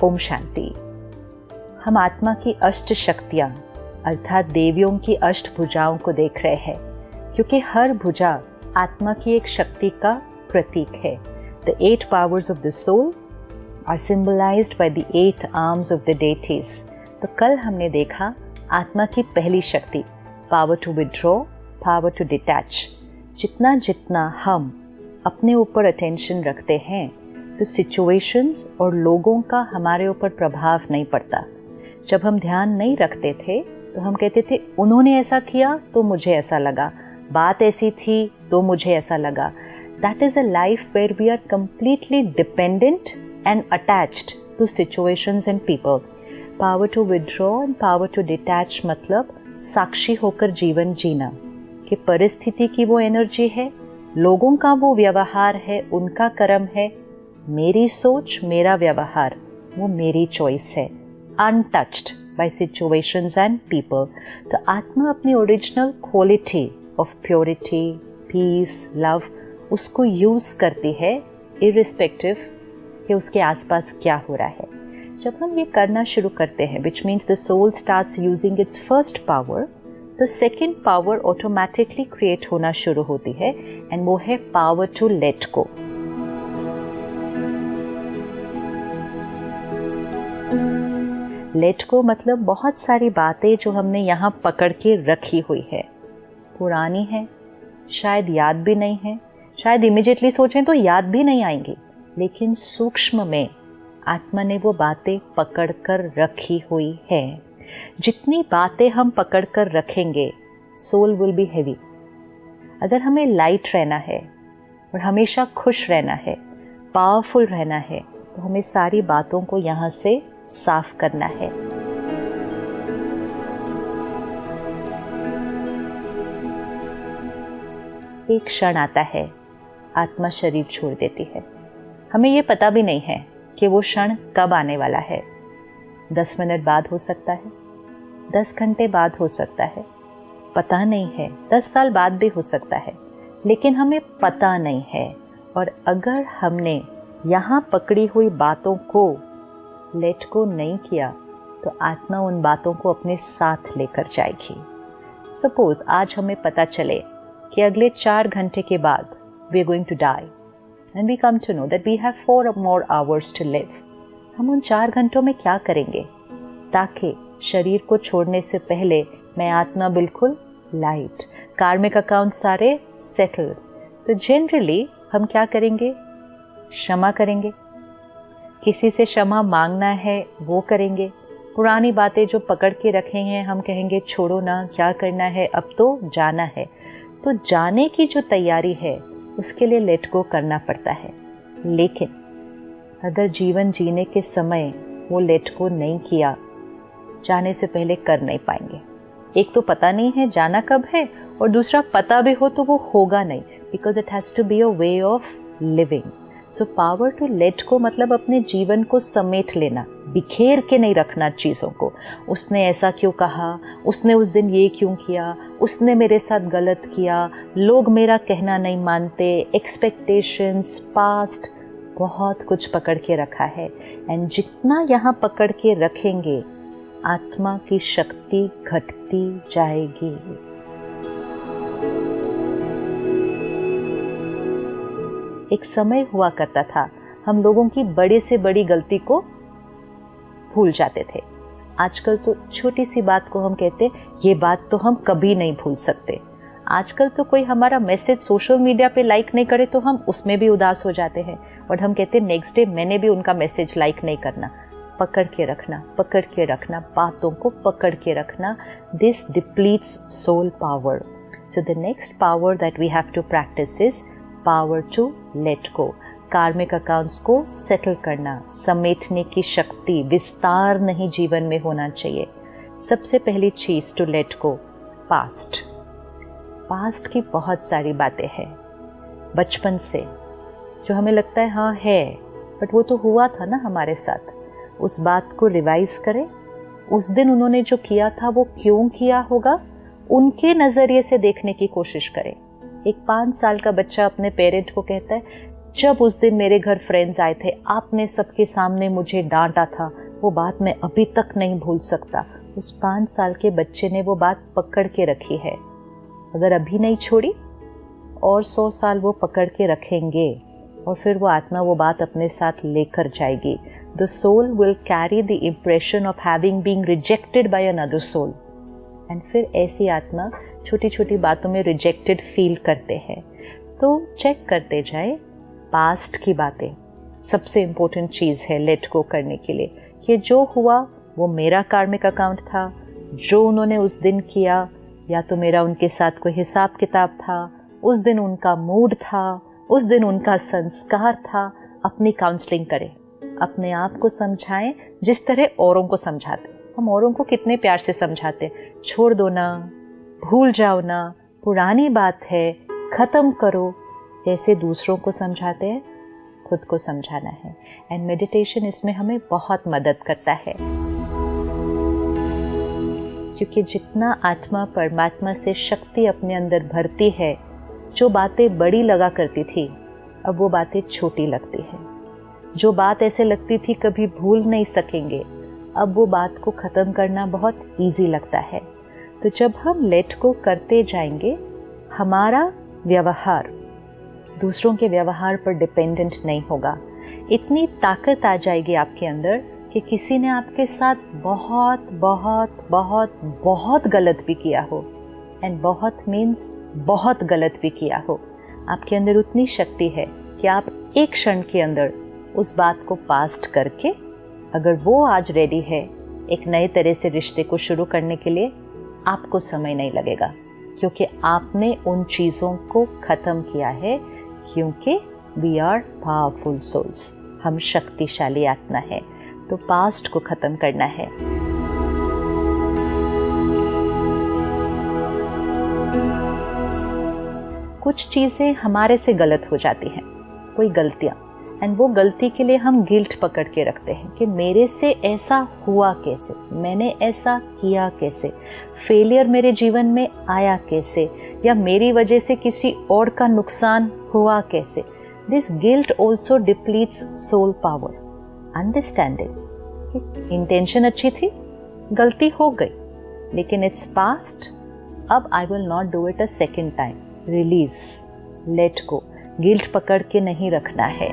ओम शांति। हम आत्मा की अष्ट शक्तियाँ अर्थात देवियों की अष्ट भुजाओं को देख रहे हैं, क्योंकि हर भुजा आत्मा की एक शक्ति का प्रतीक है। The 8 powers of the soul are symbolized by the 8 arms of the deities। तो कल हमने देखा आत्मा की पहली शक्ति power to withdraw, power to detach. जितना जितना हम अपने ऊपर अटेंशन रखते हैं तो सिचुएशंस और लोगों का हमारे ऊपर प्रभाव नहीं पड़ता। जब हम ध्यान नहीं रखते थे तो हम कहते थे उन्होंने ऐसा किया तो मुझे ऐसा लगा, बात ऐसी थी तो मुझे ऐसा लगा। That is a life where we are completely dependent and attached to situations and people। Power to withdraw and power to detach मतलब साक्षी होकर जीवन जीना कि परिस्थिति की वो एनर्जी है, लोगों का वो व्यवहार है, उनका कर्म है, मेरी सोच मेरा व्यवहार वो मेरी चॉइस है, untouched by situations and people. तो आत्मा अपनी original quality of purity, peace, love उसको यूज़ करती है इररिस्पेक्टिव कि उसके आसपास क्या हो रहा है। जब हम ये करना शुरू करते हैं which means the soul starts using its first power, तो सेकेंड पावर ऑटोमेटिकली क्रिएट होना शुरू होती है एंड वो है power to let go. Let go मतलब बहुत सारी बातें जो हमने यहाँ पकड़ के रखी हुई है, पुरानी है, शायद याद भी नहीं है, शायद इमिजिएटली सोचें तो याद भी नहीं आएंगी, लेकिन सूक्ष्म में आत्मा ने वो बातें पकड़ कर रखी हुई है। जितनी बातें हम पकड़ कर रखेंगे सोल विल बी हेवी। अगर हमें लाइट रहना है और हमेशा खुश रहना है, पावरफुल रहना है, तो हमें सारी बातों को यहाँ से साफ करना है। एक क्षण आता है, आत्मा शरीर छोड़ देती है। हमें ये पता भी नहीं है कि वो क्षण कब आने वाला है। 10 मिनट बाद हो सकता है, 10 घंटे बाद हो सकता है, पता नहीं है, 10 साल बाद भी हो सकता है, लेकिन हमें पता नहीं है। और अगर हमने यहाँ पकड़ी हुई बातों को लेट गो नहीं किया तो आत्मा उन बातों को अपने साथ लेकर जाएगी। सपोज आज हमें पता चले कि अगले 4 घंटे के बाद we are going to die and we come to know that we have 4 more hours to live. हम उन 4 घंटों में क्या करेंगे ताकि शरीर को छोड़ने से पहले मैं आत्मा बिल्कुल लाइट, कार्मिक अकाउंट सारे सेटल। तो जनरली हम क्या करेंगे, क्षमा करेंगे, किसी से क्षमा मांगना है वो करेंगे, पुरानी बातें जो पकड़ के रखे हैं हम कहेंगे छोड़ो ना, क्या करना है, अब तो जाना है। तो जाने की जो तैयारी है उसके लिए लेट गो करना पड़ता है। लेकिन अगर जीवन जीने के समय वो लेट गो नहीं किया, जाने से पहले कर नहीं पाएंगे। एक तो पता नहीं है जाना कब है, और दूसरा पता भी हो तो वो होगा नहीं, because it has to be a way of living. So power to let go मतलब अपने जीवन को समेट लेना, बिखेर के नहीं रखना चीज़ों को। उसने ऐसा क्यों कहा, उसने उस दिन ये क्यों किया, उसने मेरे साथ गलत किया, लोग मेरा कहना नहीं मानते, एक्सपेक्टेशंस, पास्ट, बहुत कुछ पकड़ के रखा है। एंड जितना यहाँ पकड़ के रखेंगे आत्मा की शक्ति घटती जाएगी। एक समय हुआ करता था हम लोगों की बड़े से बड़ी गलती को भूल जाते थे। आजकल तो छोटी सी बात को हम कहते ये बात तो हम कभी नहीं भूल सकते। आजकल तो कोई हमारा मैसेज सोशल मीडिया पे लाइक नहीं करे तो हम उसमें भी उदास हो जाते हैं और हम कहते नेक्स्ट डे मैंने भी उनका मैसेज लाइक नहीं करना। पकड़ के रखना, पकड़ के रखना, बातों को पकड़ के रखना। This depletes soul power. So the next power that we have to practice is power to let go. Karmic accounts को सेटल करना, समेटने की शक्ति, विस्तार नहीं जीवन में होना चाहिए। सबसे पहली चीज़ to let go past. Past की बहुत सारी बातें हैं बचपन से जो हमें लगता है हाँ है, बट वो तो हुआ था ना हमारे साथ। उस बात को रिवाइज करें, उस दिन उन्होंने जो किया था वो क्यों किया होगा, उनके नज़रिए से देखने की कोशिश करें। एक 5 साल का बच्चा अपने पेरेंट को कहता है जब उस दिन मेरे घर फ्रेंड्स आए थे, आपने सबके सामने मुझे डांटा था, वो बात मैं अभी तक नहीं भूल सकता। उस 5 साल के बच्चे ने वो बात पकड़ के रखी है। अगर अभी नहीं छोड़ी और 100 साल वो पकड़ के रखेंगे और फिर वो आत्मा वो बात अपने साथ लेकर जाएगी। The soul will carry the impression of having been rejected by another soul. And फिर ऐसी आत्मा छोटी छोटी बातों में रिजेक्टेड फील करते हैं। तो चेक करते जाए पास्ट की बातें। सबसे इम्पोर्टेंट चीज़ है लेट गो करने के लिए कि जो हुआ वो मेरा कार्मिक अकाउंट था, जो उन्होंने उस दिन किया या तो मेरा उनके साथ कोई हिसाब किताब था, उस दिन उनका मूड था, उस दिन उनका संस्कार था। अपनी काउंसलिंग करें, अपने आप को समझाएं जिस तरह औरों को समझाते। हम औरों को कितने प्यार से समझाते, छोड़ दो ना, भूल जाओ ना, पुरानी बात है, ख़त्म करो। जैसे दूसरों को समझाते हैं, खुद को समझाना है। एंड मेडिटेशन इसमें हमें बहुत मदद करता है, क्योंकि जितना आत्मा परमात्मा से शक्ति अपने अंदर भरती है, जो बातें बड़ी लगा करती थी अब वो बातें छोटी लगती है। जो बात ऐसे लगती थी कभी भूल नहीं सकेंगे, अब वो बात को ख़त्म करना बहुत इजी लगता है। तो जब हम लेट को करते जाएंगे, हमारा व्यवहार दूसरों के व्यवहार पर डिपेंडेंट नहीं होगा। इतनी ताकत आ जाएगी आपके अंदर कि किसी ने आपके साथ बहुत बहुत बहुत बहुत गलत भी किया हो, एंड बहुत मीन्स बहुत गलत भी किया हो, आपके अंदर उतनी शक्ति है कि आप एक क्षण के अंदर उस बात को पास्ट करके, अगर वो आज रेडी है एक नए तरह से रिश्ते को शुरू करने के लिए, आपको समय नहीं लगेगा, क्योंकि आपने उन चीज़ों को ख़त्म किया है। क्योंकि वी आर पावरफुल सोल्स, हम शक्तिशाली आत्मा है। तो पास्ट को ख़त्म करना है। कुछ चीज़ें हमारे से गलत हो जाती हैं, कोई गलतियाँ, एंड वो गलती के लिए हम गिल्ट पकड़ के रखते हैं कि मेरे से ऐसा हुआ कैसे, मैंने ऐसा किया कैसे, फेलियर मेरे जीवन में आया कैसे, या मेरी वजह से किसी और का नुकसान हुआ कैसे। This guilt also depletes soul power. Understanding, intention अच्छी थी, गलती हो गई, लेकिन इट्स पास्ट, अब I will not do it a second time. Release, let go, guilt पकड़ के नहीं रखना है।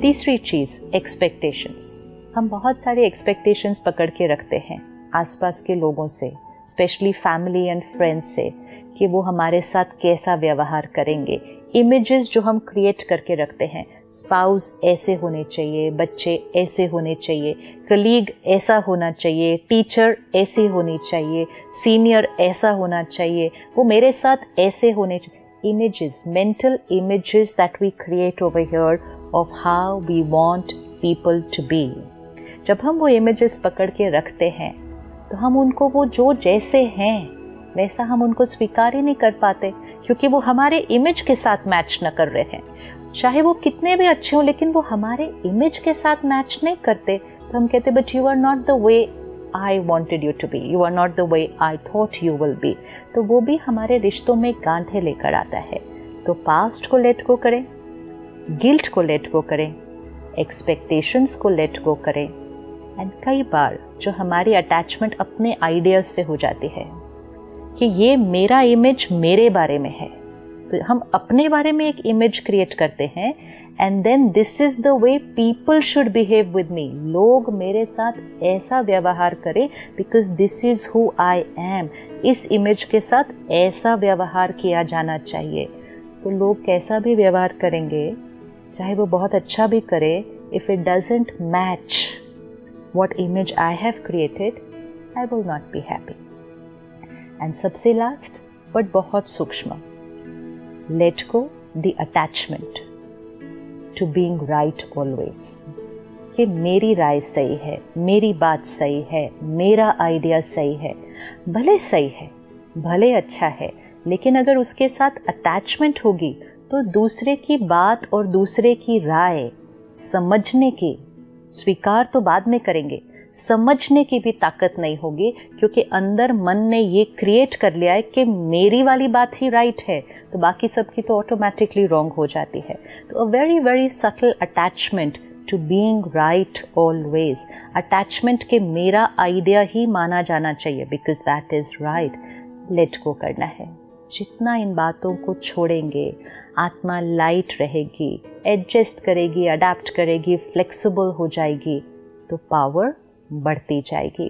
तीसरी चीज, एक्सपेक्टेशंस। हम बहुत सारे एक्सपेक्टेशंस पकड़ के रखते हैं आसपास के लोगों से, स्पेशली फैमिली एंड फ्रेंड्स से, कि वो हमारे साथ कैसा व्यवहार करेंगे। इमेजेस जो हम क्रिएट करके रखते हैं, स्पाउस ऐसे होने चाहिए, बच्चे ऐसे होने चाहिए, कलीग ऐसा होना चाहिए, टीचर ऐसी होनी चाहिए, सीनियर ऐसा होना चाहिए, वो मेरे साथ ऐसे होने चाहिए। Images, mental images that we create over here of how we want people to be. जब हम वो इमेजेस पकड़ के रखते हैं तो हम उनको वो जो जैसे हैं वैसा हम उनको स्वीकार ही नहीं कर पाते, क्योंकि वो हमारे इमेज के साथ मैच न कर रहे हैं। चाहे वो कितने भी अच्छे हों, लेकिन वो हमारे इमेज के साथ मैच नहीं करते, तो हम कहते but you are not the way I wanted you to be, you are not the way I thought you will be. तो वो भी हमारे रिश्तों में गांठें लेकर आता है। तो पास्ट को लेट गो करें, गिल्ट को लेट गो करें, एक्सपेक्टेशंस को लेट गो करें। एंड कई बार जो हमारी अटैचमेंट अपने आइडियाज से हो जाती है कि ये मेरा इमेज मेरे बारे में है, तो हम अपने बारे में एक इमेज क्रिएट करते हैं, and then this is the way people should behave with me. लोग मेरे साथ ऐसा व्यवहार करें because this is who I am. इस इमेज के साथ ऐसा व्यवहार किया जाना चाहिए। तो लोग कैसा भी व्यवहार करेंगे, चाहे वो बहुत अच्छा भी करे, if it doesn't match what image I have created, I will not be happy. And सबसे लास्ट बट बहुत सूक्ष्म, let go the attachment to being right always। कि मेरी राय सही है, मेरी बात सही है, मेरा आइडिया सही है, भले सही है, भले अच्छा है, लेकिन अगर उसके साथ अटैचमेंट होगी तो दूसरे की बात और दूसरे की राय समझने की, स्वीकार तो बाद में करेंगे, समझने की भी ताकत नहीं होगी, क्योंकि अंदर मन ने ये क्रिएट कर लिया है कि मेरी वाली बात ही राइट है, तो बाकी सबकी तो ऑटोमेटिकली रॉन्ग हो जाती है। तो a very very subtle attachment to being right always, attachment के मेरा आइडिया ही माना जाना चाहिए because that is right. Let go करना है। जितना इन बातों को छोड़ेंगे, आत्मा लाइट रहेगी, एडजस्ट करेगी, अडेप्ट करेगी, फ्लेक्सिबल हो जाएगी, तो पावर बढ़ती जाएगी।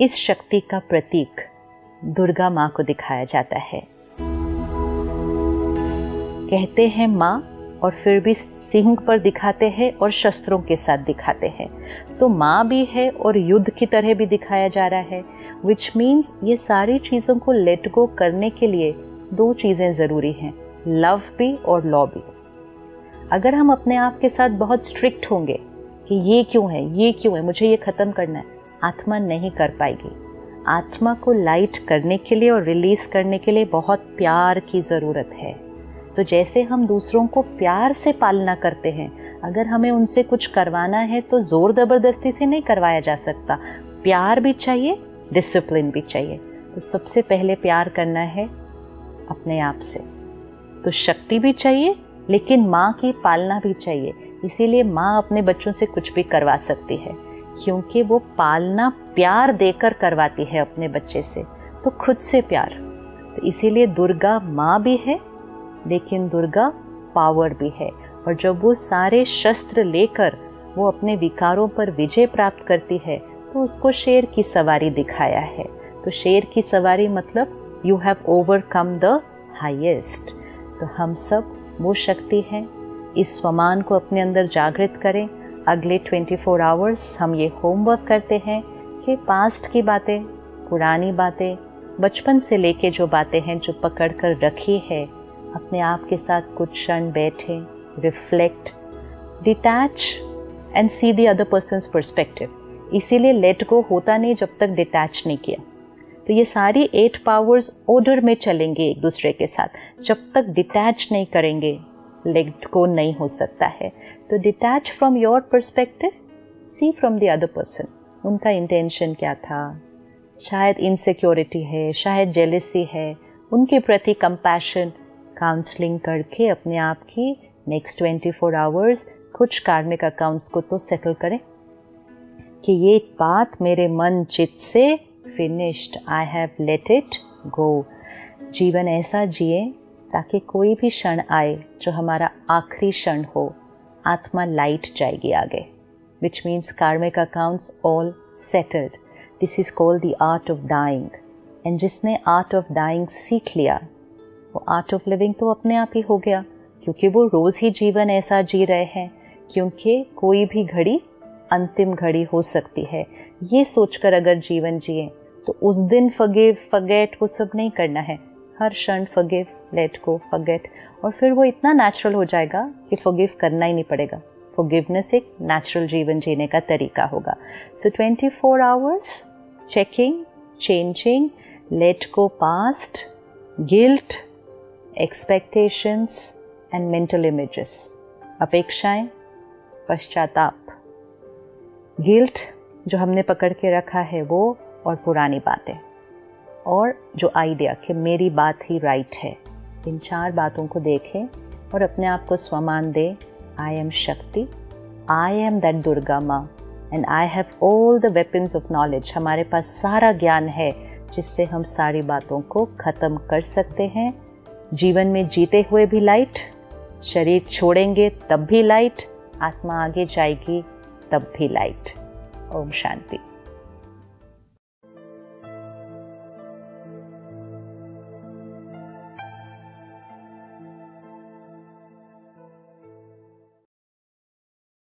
इस शक्ति का प्रतीक दुर्गा माँ को दिखाया जाता है। कहते हैं माँ और फिर भी सिंह पर दिखाते हैं और शस्त्रों के साथ दिखाते हैं, तो माँ भी है और युद्ध की तरह भी दिखाया जा रहा है, विच मीन्स ये सारी चीज़ों को लेट गो करने के लिए दो चीज़ें ज़रूरी हैं, लव भी और लॉ भी। अगर हम अपने आप के साथ बहुत स्ट्रिक्ट होंगे कि ये क्यों है, मुझे ये ख़त्म करना है, आत्मा नहीं कर पाएगी। आत्मा को लाइट करने के लिए और रिलीज़ करने के लिए बहुत प्यार की ज़रूरत है। तो जैसे हम दूसरों को प्यार से पालना करते हैं, अगर हमें उनसे कुछ करवाना है तो ज़ोर ज़बरदस्ती से नहीं करवाया जा सकता। प्यार भी चाहिए, डिसिप्लिन भी चाहिए। तो सबसे पहले प्यार करना है अपने आप से। तो शक्ति भी चाहिए, लेकिन माँ की पालना भी चाहिए। इसीलिए माँ अपने बच्चों से कुछ भी करवा सकती है, क्योंकि वो पालना प्यार देकर करवाती है अपने बच्चे से, तो खुद से प्यार। तो इसीलिए दुर्गा माँ भी है, लेकिन दुर्गा पावर भी है। और जब वो सारे शस्त्र लेकर वो अपने विकारों पर विजय प्राप्त करती है, तो उसको शेर की सवारी दिखाया है। तो शेर की सवारी मतलब you have overcome the highest. तो हम सब वो शक्ति है। इस स्वमान को अपने अंदर जागृत करें। अगले 24 आवर्स हम ये होमवर्क करते हैं कि पास्ट की बातें, पुरानी बातें, बचपन से लेके जो बातें हैं जो पकड़ कर रखी है, अपने आप के साथ कुछ क्षण बैठे, reflect, detach and see the other persons perspective. इसीलिए लेट गो होता नहीं जब तक डिटैच नहीं किया। तो ये सारी 8 पावर्स ऑर्डर में चलेंगे एक दूसरे के साथ। जब तक डिटैच नहीं करेंगे, लेट गो नहीं हो सकता है। तो detach from your perspective, see from the other person, उनका इंटेंशन क्या था। शायद इनसिक्योरिटी है, शायद जेलसी है, उनके प्रति कंपैशन। काउंसलिंग करके अपने आप की नेक्स्ट 24 आवर्स कुछ कार्मिक अकाउंट्स को तो सेटल करें कि ये बात मेरे मन चित्त से finished, I have let it go. जीवन ऐसा जिए ताकि कोई भी क्षण आए जो हमारा आखिरी क्षण हो, आत्मा लाइट जाएगी आगे, which means karmic accounts all settled. This is called the art of dying. And जिसने आर्ट ऑफ डाइंग सीख लिया, वो आर्ट ऑफ लिविंग तो अपने आप ही हो गया, क्योंकि वो रोज़ ही जीवन ऐसा जी रहे हैं, क्योंकि कोई भी घड़ी अंतिम घड़ी हो सकती है। ये सोचकर अगर जीवन जिए तो उस दिन फॉरगिव, फॉरगेट वो सब नहीं करना है। हर क्षण फॉरगिव, लेट गो, फॉरगेट, और फिर वो इतना नेचुरल हो जाएगा कि फॉरगिव करना ही नहीं पड़ेगा। फॉरगिवनेस एक नेचुरल जीवन जीने का तरीका होगा। सो 24 hours checking, changing, late go past, guilt, expectations and mental images, अपेक्षाएं, पश्चाताप, गिल्ट जो हमने पकड़ के रखा है वो, और पुरानी बातें, और जो आइडिया कि मेरी बात ही राइट है। इन 4 बातों को देखें और अपने आप को स्वमान दें। आई एम शक्ति, आई एम दैट दुर्गा माँ, and I have all the weapons of knowledge. हमारे पास सारा ज्ञान है जिससे हम सारी बातों को ख़त्म कर सकते हैं। जीवन में जीते हुए भी लाइट, शरीर छोड़ेंगे तब भी लाइट, आत्मा आगे जाएगी तब भी लाइट। ओम शांति।